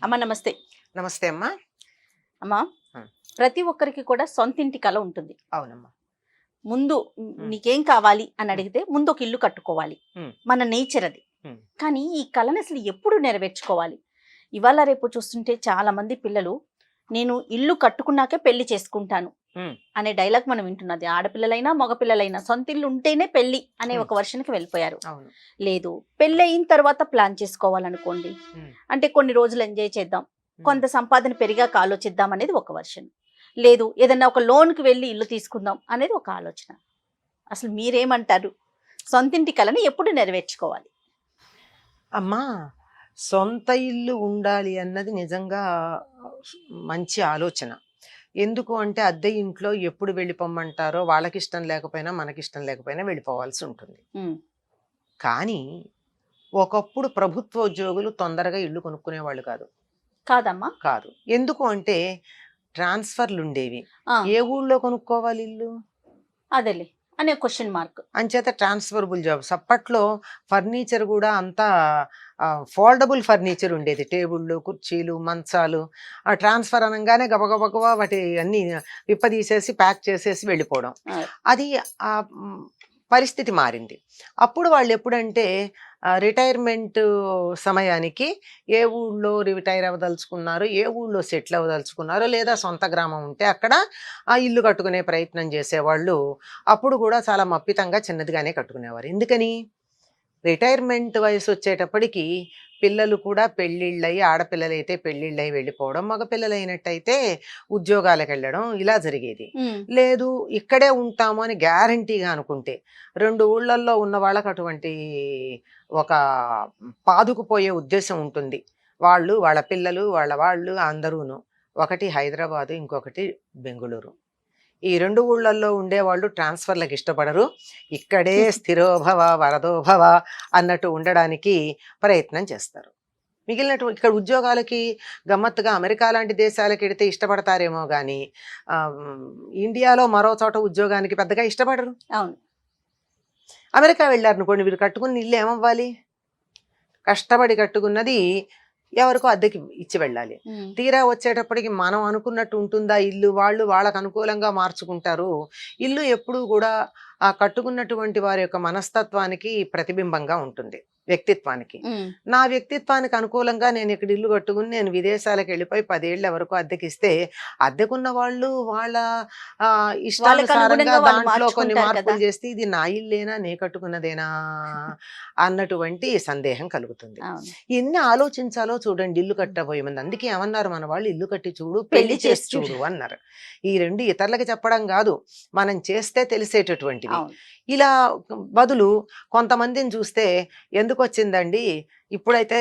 అమ్మ నమస్తే. నమస్తే అమ్మా. అమ్మా, ఉమ్, ప్రతి ఒక్కరికి కూడా సొంత ఇంటి కల ఉంటుంది. అవునమ్మా. ముందు ఉమ్, నీకేం కావాలి అని ఉమ్, అడిగితే ముందు ఒక ఇల్లు కట్టుకోవాలి. ఉమ్, మన నేచర్ అది. ఉమ్, కానీ ఈ కళను అసలు ఎప్పుడు నెరవేర్చుకోవాలి? ఇవాళ రేపు చూస్తుంటే చాలా మంది పిల్లలు నేను ఇల్లు కట్టుకున్నాకే పెళ్లి చేసుకుంటాను ఉమ్, అనే డైలాగ్ మనం వింటున్నది. ఆడపిల్లలైనా మగపిల్లలైనా సొంత ఇల్లు ఉంటేనే పెళ్లి అనే ఉమ్, ఒక వర్షన్కి వెళ్ళిపోయారు. అవును. లేదు, పెళ్లి అయిన తర్వాత ప్లాన్ చేసుకోవాలనుకోండి, ఉమ్, అంటే కొన్ని రోజులు ఎంజాయ్ చేద్దాం, ఉమ్, కొంత సంపాదన పెరిగాక ఆలోచిద్దాం అనేది ఒక వర్షన్. లేదు, ఏదన్నా ఒక లోన్కి వెళ్ళి ఇల్లు తీసుకుందాం అనేది ఒక ఆలోచన. అసలు మీరేమంటారు? సొంతింటి కలని ఎప్పుడు నెరవేర్చుకోవాలి? అమ్మా, సొంత ఇల్లు ఉండాలి అన్నది నిజంగా మంచి ఆలోచన. ఎందుకు అంటే అద్దె ఇంట్లో ఎప్పుడు వెళ్ళిపోమ్మంటారో వాళ్ళకి ఇష్టం లేకపోయినా మనకిష్టం లేకపోయినా వెళ్ళిపోవాల్సి ఉంటుంది. ఉమ్, కానీ ఒకప్పుడు ప్రభుత్వ ఉద్యోగులు తొందరగా ఇల్లు కొనుక్కునేవాళ్ళు కాదు. కాదమ్మా. కాదు ఎందుకు అంటే ట్రాన్స్ఫర్లు ఉండేవి. ఆ, ఏ ఊళ్ళో కొనుక్కోవాలి ఇల్లు? అదేలే అనే క్వశ్చన్ మార్క్. అంచేత ట్రాన్స్ఫరబుల్ జాబ్స్. అప్పట్లో ఫర్నిచర్ కూడా అంతా ఫోల్డబుల్ ఫర్నిచర్ ఉండేది. టేబుళ్ళు, కుర్చీలు, మంచాలు. ఆ ట్రాన్స్ఫర్ అనగానే గబగబగబా వాటి అన్ని విప్పదీసేసి ప్యాక్ చేసేసి వెళ్ళిపోవడం. అది ఆ పరిస్థితి మారింది. అప్పుడు వాళ్ళు ఎప్పుడంటే రిటైర్మెంట్ సమయానికి ఏ ఊళ్ళో రిటైర్ అవ్వదలుచుకున్నారో, ఏ ఊళ్ళో సెటిల్ అవ్వదలుచుకున్నారో, లేదా సొంత గ్రామం ఉంటే అక్కడ ఆ ఇల్లు కట్టుకునే ప్రయత్నం చేసేవాళ్ళు. అప్పుడు కూడా చాలా మప్పితంగా చిన్నదిగానే కట్టుకునేవారు. ఎందుకని? రిటైర్మెంట్ వయసు వచ్చేటప్పటికి పిల్లలు కూడా పెళ్ళిళ్ళయి, ఆడపిల్లలైతే పెళ్ళిళ్ళయి వెళ్ళిపోవడం, మగపిల్లలైనట్టయితే ఉద్యోగాలకు వెళ్ళడం ఇలా జరిగేది. లేదు, ఇక్కడే ఉంటాము అని గ్యారంటీగా అనుకుంటే 2 ఊళ్ళల్లో ఉన్న వాళ్ళకి అటువంటి ఒక పాదుకుపోయే ఉద్దేశం ఉంటుంది. వాళ్ళు, వాళ్ళ పిల్లలు, వాళ్ళు అందరూను. ఒకటి హైదరాబాదు, ఇంకొకటి బెంగుళూరు. ఈ 2 ఊళ్ళల్లో ఉండేవాళ్ళు ట్రాన్స్ఫర్లకు ఇష్టపడరు. ఇక్కడే స్థిరోభవ వరదోభవ అన్నట్టు ఉండడానికి ప్రయత్నం చేస్తారు. మిగిలినటువంటి ఇక్కడ ఉద్యోగాలకి గమ్మత్తుగా అమెరికా లాంటి దేశాలకు వెడితే ఇష్టపడతారేమో కానీ ఇండియాలో మరో చోట ఉద్యోగానికి పెద్దగా ఇష్టపడరు. అవును. అమెరికా వెళ్ళారనుకోండి, వీరు కట్టుకున్న ఇల్లు ఏమవ్వాలి? కష్టపడి కట్టుకున్నది ఎవరికో అద్దెకి ఇచ్చి వెళ్ళాలి. తీరా వచ్చేటప్పటికి మనం అనుకున్నట్టు ఉంటుందా ఇల్లు? వాళ్ళు వాళ్ళకు అనుకూలంగా మార్చుకుంటారు. ఇల్లు ఎప్పుడూ కూడా ఆ కట్టుకున్నటువంటి వారి యొక్క మనస్తత్వానికి ప్రతిబింబంగా ఉంటుంది, వ్యక్తిత్వానికి. నా వ్యక్తిత్వానికి అనుకూలంగా నేను ఇక్కడ ఇల్లు కట్టుకుని నేను విదేశాలకు వెళ్ళిపోయి 10 ఏళ్ళ వరకు అద్దెకిస్తే అద్దెకున్న వాళ్ళు వాళ్ళ ఇష్టానుసారంగా దాంట్లో కొన్ని మార్పులు చేస్తే ఇది నా ఇల్లేనా, నే కట్టుకున్నదేనా అన్నటువంటి సందేహం కలుగుతుంది. ఎన్ని ఆలోచించాలో చూడండి ఇల్లు కట్టబోయే ముందు. అందుకే ఏమన్నారు మన వాళ్ళు, ఇల్లు కట్టి చూడు, పెళ్లి చేసి చూడు అన్నారు. ఈ 2 ఇతరులకి చెప్పడం కాదు, మనం చేస్తే తెలిసేటటువంటివి. ఇలా బదులు కొంతమందిని చూస్తే ఎందుకు వచ్చిందండి, ఇప్పుడైతే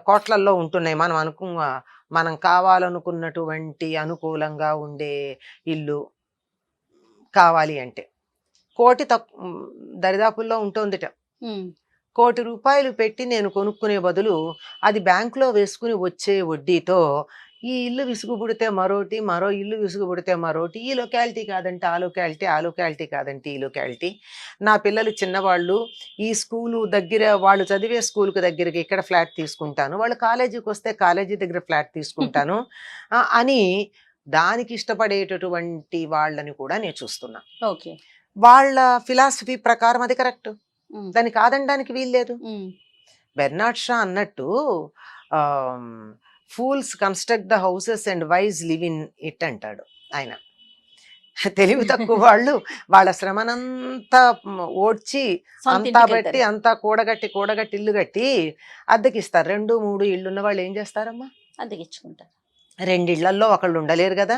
కోట్లల్లో ఉంటున్నాయి, మనం కావాలనుకున్నటువంటి అనుకూలంగా ఉండే ఇల్లు కావాలి అంటే కోటి దరిదాపుల్లో ఉంటుందిట. 1 కోటి రూపాయలు పెట్టి నేను కొనుక్కునే బదులు అది బ్యాంకులో వేసుకుని వచ్చే వడ్డీతో ఈ ఇల్లు విసుగుబుడితే మరోటి, మరో ఇల్లు విసుగుబుడితే మరోటి, ఈ లొకాలిటీ కాదంటే ఆ లొకాలిటీ, ఆ లొకాలిటీ కాదంటే ఈ లొకాలిటీ, నా పిల్లలు చిన్నవాళ్ళు, ఈ స్కూలు దగ్గర వాళ్ళు చదివే స్కూల్కి దగ్గరికి ఇక్కడ ఫ్లాట్ తీసుకుంటాను, వాళ్ళు కాలేజీకి వస్తే కాలేజీ దగ్గర ఫ్లాట్ తీసుకుంటాను అని దానికి ఇష్టపడేటటువంటి వాళ్ళని కూడా నేను చూస్తున్నా. వాళ్ళ ఫిలాసఫీ ప్రకారం అది కరెక్ట్, దాన్ని కాదనడానికి వీల్లేదు. బెర్నాడ్ షా అన్నట్టు fools construct the houses and wise live in it అంటాడు ఆయన. తెలివి తక్కువ వాళ్ళు వాళ్ళ శ్రమనంతా ఓడ్చి అంతా బట్టి అంతా కూడగట్టి ఇల్లు కట్టి అద్దెకిస్తారు. 2, 3 ఇళ్ళున్న వాళ్ళు ఏం చేస్తారమ్మా? అద్దెకిచ్చుకుంటారు. 2 ఇళ్లల్లో ఒకళ్ళు ఉండలేరు కదా,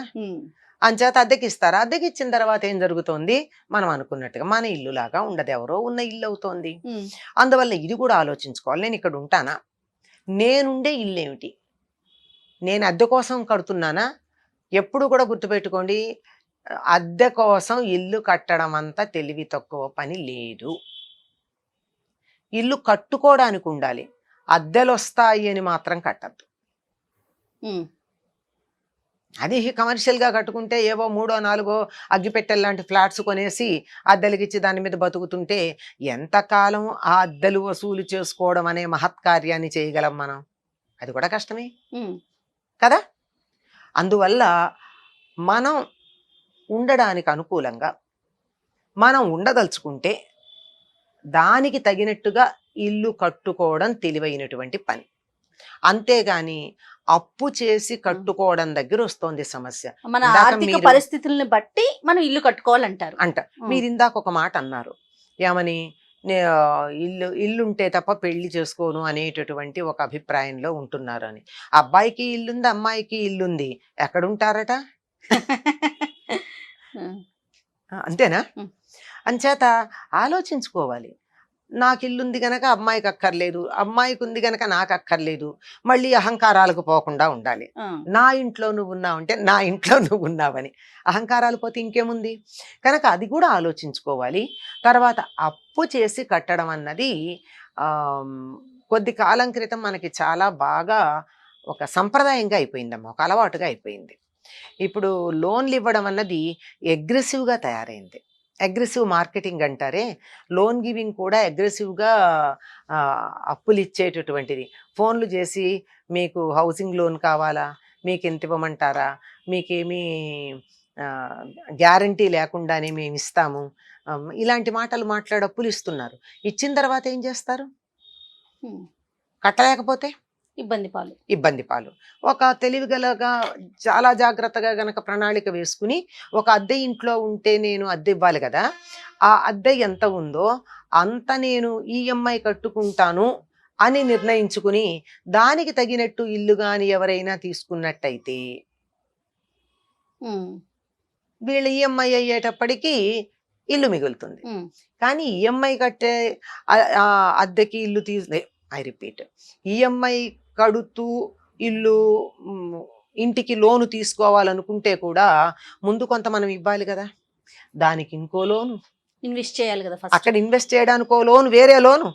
అంచేత అద్దెకిస్తారు. అద్దెకిచ్చిన తర్వాత ఏం జరుగుతోంది? మనం అనుకున్నట్టుగా మన ఇల్లు లాగా ఉండదు, ఎవరో ఉన్న ఇల్లు అవుతోంది. అందువల్ల ఇది కూడా ఆలోచించుకోవాలి, నేను ఇక్కడ ఉంటానా, నేనుండే ఇల్లు ఏమిటి, నేను అద్దె కోసం కడుతున్నానా? ఎప్పుడు కూడా గుర్తుపెట్టుకోండి, అద్దె కోసం ఇల్లు కట్టడం అంతా తెలివి తక్కువ పని లేదు. ఇల్లు కట్టుకోవడానికి ఉండాలి, అద్దెలు వస్తాయి అని మాత్రం కట్టద్దు. అది కమర్షియల్గా కట్టుకుంటే ఏవో 3, 4 అగ్గిపెట్టెల లాంటి ఫ్లాట్స్ కొనేసి అద్దెలకిచ్చి దాని మీద బతుకుతుంటే ఎంతకాలం ఆ అద్దెలు వసూలు చేసుకోవడం అనే మహత్కార్యాన్ని చేయగలం మనం? అది కూడా కష్టమే. కదా. అందువల్ల మనం ఉండడానికి అనుకూలంగా మనం ఉండదలుచుకుంటే దానికి తగినట్టుగా ఇల్లు కట్టుకోవడం తెలివైనటువంటి పని. అంతేగాని అప్పు చేసి కట్టుకోవడం దగ్గర వస్తోంది సమస్య. మన ఇందాక ఆర్థిక మీరు పరిస్థితుల్ని బట్టి మనం ఇల్లు కట్టుకోవాలంటారు. మీరు ఇందాక ఒక మాట అన్నారు, ఏమని, ఇల్లుంటే తప్ప పెళ్లి చేసుకోను అనేటటువంటి ఒక అభిప్రాయంలో ఉంటున్నారు అని. అబ్బాయికి ఇల్లుంది, అమ్మాయికి ఇల్లుంది, ఎక్కడుంటారట? అంతేనా? అంచేత ఆలోచించుకోవాలి. నాకు ఇల్లుంది గనక అమ్మాయికి అక్కర్లేదు, అమ్మాయికి ఉంది గనక నాకు అక్కర్లేదు, మళ్ళీ అహంకారాలకు పోకుండా ఉండాలి. నా ఇంట్లో నువ్వు ఉన్నావంటే నా ఇంట్లో నువ్వు ఉన్నావని అహంకారాలు పోతే ఇంకేముంది. కనుక అది కూడా ఆలోచించుకోవాలి. తర్వాత అప్పు చేసి కట్టడం అన్నది కొద్ది కాలం క్రితం మనకి చాలా బాగా ఒక సంప్రదాయంగా అయిపోయిందమ్మా, ఒక అలవాటుగా అయిపోయింది. ఇప్పుడు లోన్లు ఇవ్వడం అన్నది అగ్రెసివ్గా తయారైంది. అగ్రెసివ్ మార్కెటింగ్ అంటారే, లోన్ గివింగ్ కూడా అగ్రెసివ్గా అప్పులు ఇచ్చేటటువంటిది. ఫోన్లు చేసి మీకు హౌసింగ్ లోన్ కావాలా, మీకు ఎంత ఇవ్వమంటారా, మీకేమీ గ్యారంటీ లేకుండానే మేము ఇస్తాము, ఇలాంటి మాటలు మాట్లాడి అప్పులు ఇస్తున్నారు. ఇచ్చిన తర్వాత ఏం చేస్తారు? కట్టలేకపోతే ఇబ్బంది పాలు. ఒక తెలివిగలగా చాలా జాగ్రత్తగా గనక ప్రణాళిక వేసుకుని, ఒక అద్దె ఇంట్లో ఉంటే నేను అద్దె ఇవ్వాలి కదా, ఆ అద్దె ఎంత ఉందో అంత నేను ఈఎంఐ కట్టుకుంటాను అని నిర్ణయించుకుని దానికి తగినట్టు ఇల్లు గాని ఎవరైనా తీసుకున్నట్టయితే వీళ్ళు ఈఎంఐ అయ్యేటప్పటికీ ఇల్లు మిగులుతుంది. కానీ ఈఎంఐ కట్టే అద్దెకి ఇల్లు ఐ రిపీట్, ఈఎంఐ కడుతూ ఇల్లు ఇంటికి లోను తీసుకోవాలనుకుంటే కూడా ముందు కొంత మనం ఇవ్వాలి కదా, దానికి ఇంకో లోను ఇన్వెస్ట్ చేయాలి కదా. అక్కడ ఇన్వెస్ట్ చేయడానికో లోను, వేరే లోను,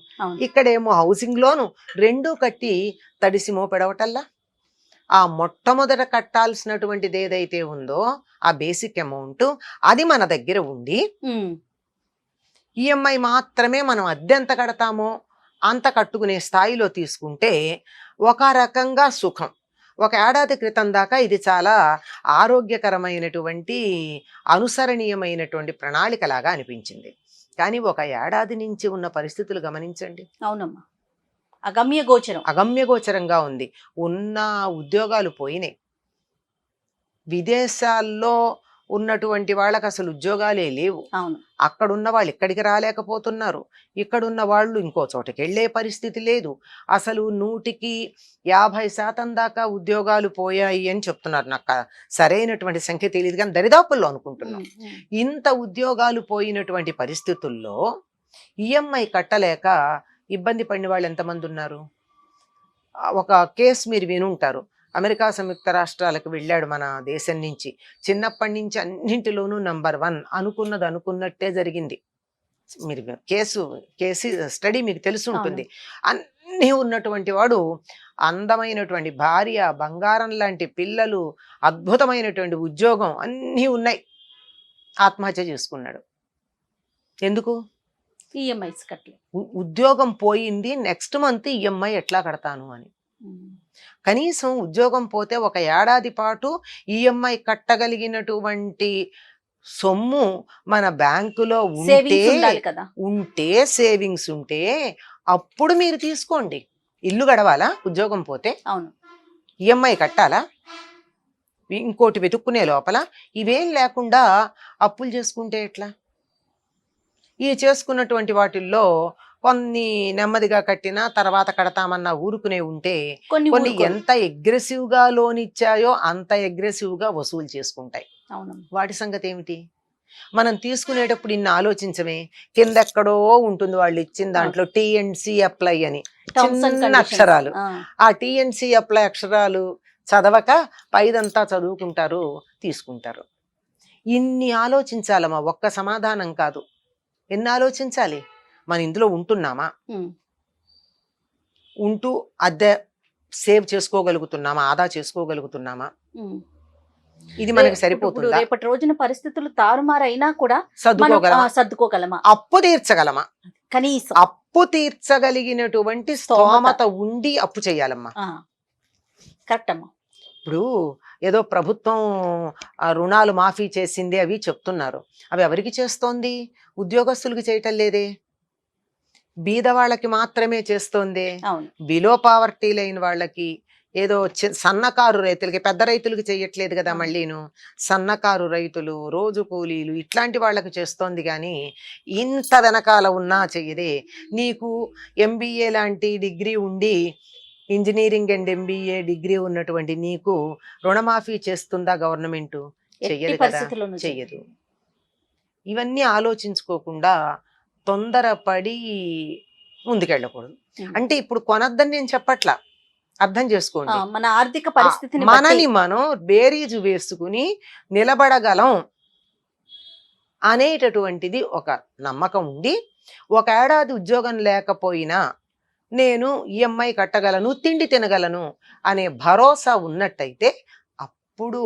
ఇక్కడేమో హౌసింగ్ లోను, రెండూ కట్టి తడిసి మోపెడవటల్లా ఆ మొట్టమొదట కట్టాల్సినటువంటిది ఏదైతే ఉందో ఆ బేసిక్ అమౌంట్ అది మన దగ్గర ఉండి ఈఎంఐ మాత్రమే మనం అద్దె ఎంత కడతామో అంత కట్టుకునే స్థాయిలో తీసుకుంటే ఒక రకంగా సుఖం. ఒక ఏడాది క్రితం దాకా ఇది చాలా ఆరోగ్యకరమైనటువంటి అనుసరణీయమైనటువంటి ప్రణాళికలాగా అనిపించింది. కానీ ఒక ఏడాది నుంచి ఉన్న పరిస్థితులు గమనించండి. అవునమ్మా, అగమ్యగోచరంగా ఉంది. ఉన్న ఉద్యోగాలు పోయినాయి. విదేశాల్లో ఉన్నటువంటి వాళ్ళకి అసలు ఉద్యోగాలే లేవు. అక్కడున్న వాళ్ళు ఇక్కడికి రాలేకపోతున్నారు, ఇక్కడున్న వాళ్ళు ఇంకో చోటకి వెళ్ళే పరిస్థితి లేదు. అసలు 100% దాకా ఉద్యోగాలు పోయాయి అని చెప్తున్నారు. నాకు సరైనటువంటి సంఖ్య తెలియదు కానీ దరిదాపుల్లో అనుకుంటున్నాం. ఇంత ఉద్యోగాలు పోయినటువంటి పరిస్థితుల్లో ఈఎంఐ కట్టలేక ఇబ్బంది పడిన వాళ్ళు ఎంతమంది ఉన్నారు? ఒక కేసు మీరు వినుంటారు. అమెరికా సంయుక్త రాష్ట్రాలకు వెళ్ళాడు మన దేశం నుంచి. చిన్నప్పటి నుంచి అన్నింటిలోనూ నంబర్ 1, అనుకున్నది అనుకున్నట్టే జరిగింది. మీరు కేసు స్టడీ మీకు తెలిసి ఉంటుంది. అన్నీ ఉన్నటువంటి వాడు, అందమైనటువంటి భార్య, బంగారం లాంటి పిల్లలు, అద్భుతమైనటువంటి ఉద్యోగం అన్నీ ఉన్నాయి, ఆత్మహత్య చేసుకున్నాడు. ఎందుకు? ఈఎంఐస్ కట్టలే. ఉద్యోగం పోయింది, నెక్స్ట్ మంత్ ఈఎంఐ ఎట్లా కడతాను అని. కనీసం ఉద్యోగం పోతే ఒక ఏడాది పాటు ఈఎంఐ కట్టగలిగినటువంటి సొమ్ము మన బ్యాంకులో ఉంటే సేవింగ్స్ ఉంటే అప్పుడు మీరు తీసుకోండి. ఇల్లు గడవాలా? ఉద్యోగం పోతే ఈఎంఐ కట్టాలా? ఇంకోటి వెతుక్కునే లోపల ఇవేం లేకుండా అప్పులు చేసుకుంటే ఎట్లా? ఈ చేసుకున్నటువంటి వాటిల్లో కొన్ని నెమ్మదిగా కట్టినా తర్వాత కడతామన్నా ఊరుకునే ఉంటే కొన్ని ఎంత అగ్రెసివ్ గా లోన్ ఇచ్చాయో అంత అగ్రెసివ్ గా వసూలు చేసుకుంటాయి. వాటి సంగతి ఏమిటి? మనం తీసుకునేటప్పుడు ఇన్ని ఆలోచించమే. కిందెక్కడో ఉంటుంది వాళ్ళు ఇచ్చిన దాంట్లో టీఎన్సీ అప్లై అని చిన్న అక్షరాలు. ఆ టీఎన్సీ అప్లై అక్షరాలు చదవక పైదంతా చదువుకుంటారు, తీసుకుంటారు. ఇన్ని ఆలోచించాలమ్మా, ఒక్క సమాధానం కాదు. ఎన్ని ఆలోచించాలి? మన ఇందులో ఉంటున్నామా, ఉంటూ అద్దె సేవ్ చేసుకోగలుగుతున్నామా, ఆదా చేసుకోగలుగుతున్నామా, ఇది మనకి సరిపోతుందా? రేపటి రోజున పరిస్థితులు తారుమారైనా కూడా సర్దుకోగలమా? అప్పు తీర్చగలమా? కనీసం అప్పు తీర్చగలిగినటువంటి స్తోమత ఉండి అప్పు చేయాలమ్మా. కరెక్ట్ అమ్మా. ఇప్పుడు ఏదో ప్రభుత్వం రుణాలు మాఫీ చేసింది అవి చెప్తున్నారు. అవి ఎవరికి చేస్తోంది? ఉద్యోగస్తులకి చేయటం లేదే, బీద వాళ్ళకి మాత్రమే చేస్తోంది. అవును. బిలో పావర్టీ లైన్ వాళ్ళకి, ఏదో సన్నకారు రైతులకి, పెద్ద రైతులకి చేయట్లేదు కదా. అవును. మళ్ళీను సన్నకారు రైతులు, రోజు కూలీలు ఇట్లాంటి వాళ్ళకి చేస్తోంది. కానీ ఇంత వెనకాల ఉన్నా చెయ్యదే. నీకు ఎంబీఏ లాంటి డిగ్రీ ఉండి, ఇంజనీరింగ్ అండ్ ఎంబీఏ డిగ్రీ ఉన్నటువంటి నీకు రుణమాఫీ చేస్తుందా గవర్నమెంట్? ఎట్టి చెయ్యదు కదా, పరిస్థితుల్లోనూ చెయ్యదు. ఇవన్నీ ఆలోచించుకోకుండా తొందరపడి ముందుకెళ్ళకూడదు. అంటే ఇప్పుడు కొనద్దని నేను చెప్పట్లా, అర్థం చేసుకోండి. మన ఆర్థిక పరిస్థితిని మనని మనం బేరీజు వేసుకుని నిలబడగలం అనేటటువంటిది ఒక నమ్మకం ఉండి, ఒక ఏడాది ఉద్యోగం లేకపోయినా నేను ఈఎంఐ కట్టగలను, తిండి తినగలను అనే భరోసా ఉన్నట్టయితే అప్పుడు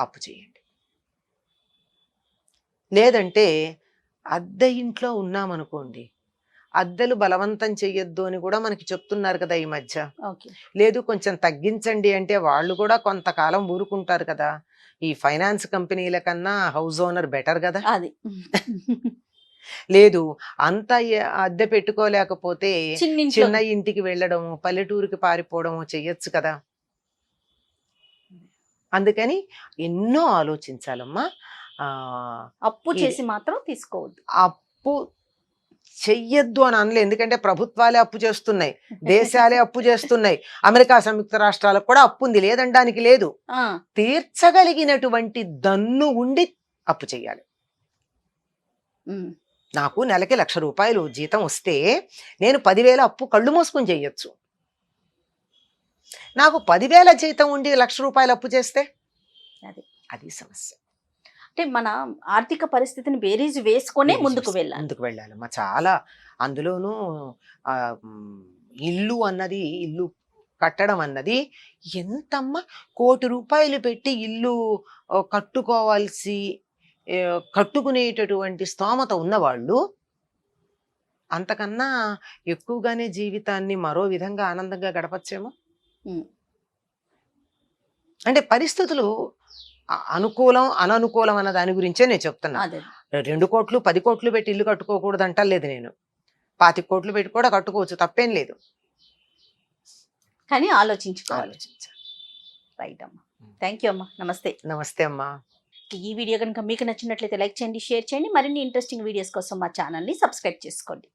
అప్పు చేయండి. లేదంటే అద్దె ఇంట్లో ఉన్నామనుకోండి, అద్దెలు బలవంతం చెయ్యొద్దు అని కూడా మనకి చెప్తున్నారు కదా ఈ మధ్య. లేదు కొంచెం తగ్గించండి అంటే వాళ్ళు కూడా కొంతకాలం ఊరుకుంటారు కదా. ఈ ఫైనాన్స్ కంపెనీల కన్నా హౌస్ ఓనర్ బెటర్ కదా. అది లేదు అంత అద్దె పెట్టుకోలేకపోతే చిన్న చిన్న ఇంటికి వెళ్ళడము, పల్లెటూరుకి పారిపోవడము చెయ్యొచ్చు కదా. అందుకని ఎన్నో ఆలోచించాలమ్మా. అప్పు చేసి మాత్రం తీసుకోవద్దు. అప్పు చెయ్యొద్దు అని అనలే, ఎందుకంటే ప్రభుత్వాలే అప్పు చేస్తున్నాయి, దేశాలే అప్పు చేస్తున్నాయి. అమెరికా సంయుక్త రాష్ట్రాలకు కూడా అప్పు ఉంది, లేదనడానికి లేదు. తీర్చగలిగినటువంటి దన్ను ఉండి అప్పు చెయ్యాలి. నాకు నెలకి 1,00,000 రూపాయలు జీతం వస్తే నేను 10,000 అప్పు కళ్ళు మూసుకొని చెయ్యొచ్చు. నాకు 10,000 జీతం ఉండి 1,00,000 రూపాయలు అప్పు చేస్తే అది సమస్య. అంటే మన ఆర్థిక పరిస్థితిని బేరీజు వేసుకొనే ముందుకు వెళ్ళాలమ్మా. చాలా అందులోనూ ఇల్లు అన్నది, ఇల్లు కట్టడం అన్నది ఎంతమ్మా, 1,00,00,000 రూపాయలు పెట్టి ఇల్లు కట్టుకోవాల్సి, కట్టుకునేటటువంటి స్తోమత ఉన్నవాళ్ళు అంతకన్నా ఎక్కువగానే జీవితాన్ని మరో విధంగా ఆనందంగా గడపచ్చేమో. అంటే పరిస్థితులు అనుకూలం అననుకూలం అన్న దాని గురించే నేను చెప్తున్నా. 2 కోట్లు 10 కోట్లు పెట్టి ఇల్లు కట్టుకోకూడదు అంటలేదు నేను. 25 కోట్లు పెట్టి కూడా కట్టుకోవచ్చు, తప్పేం లేదు. కానీ ఆలోచించాలి. రైట్ అమ్మా. థ్యాంక్ యూ అమ్మా. నమస్తే. నమస్తే అమ్మా. ఈ వీడియో కనుక మీకు నచ్చినట్లయితే లైక్ చేయండి, షేర్ చేయండి. మరిన్ని ఇంట్రెస్టింగ్ వీడియోస్ కోసం మా ఛానల్ని సబ్స్క్రైబ్ చేసుకోండి.